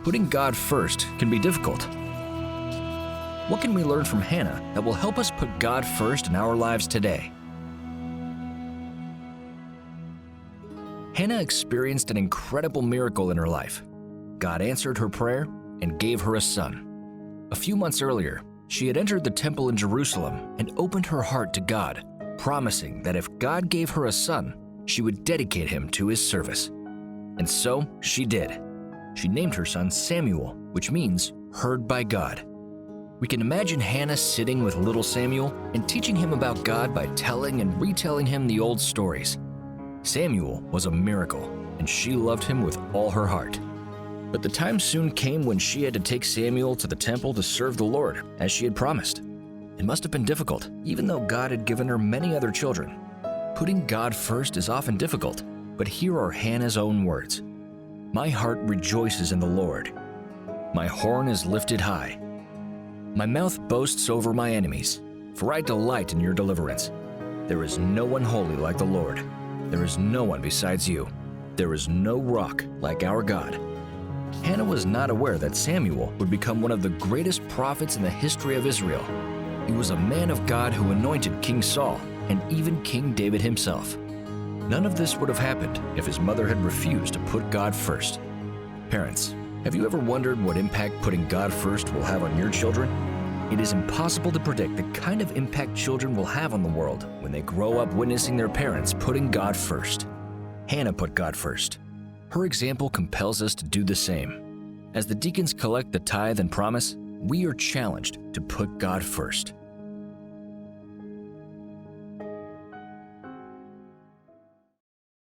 Putting God first can be difficult. What can we learn from Hannah that will help us put God first in our lives today? Hannah experienced an incredible miracle in her life. God answered her prayer and gave her a son. A few months earlier, she had entered the temple in Jerusalem and opened her heart to God, promising that if God gave her a son, she would dedicate him to his service. And so she did. She named her son Samuel, which means heard by God. We can imagine Hannah sitting with little Samuel and teaching him about God by telling and retelling him the old stories. Samuel was a miracle, and she loved him with all her heart. But the time soon came when she had to take Samuel to the temple to serve the Lord, as she had promised. It must have been difficult, even though God had given her many other children. Putting God first is often difficult, but here are Hannah's own words. My heart rejoices in the Lord. My horn is lifted high. My mouth boasts over my enemies, for I delight in your deliverance. There is no one holy like the Lord. There is no one besides you. There is no rock like our God. Hannah was not aware that Samuel would become one of the greatest prophets in the history of Israel. He was a man of God who anointed King Saul and even King David himself. None of this would have happened if his mother had refused to put God first. Parents, have you ever wondered what impact putting God first will have on your children? It is impossible to predict the kind of impact children will have on the world when they grow up witnessing their parents putting God first. Hannah put God first. Her example compels us to do the same. As the deacons collect the tithe and promise, we are challenged to put God first.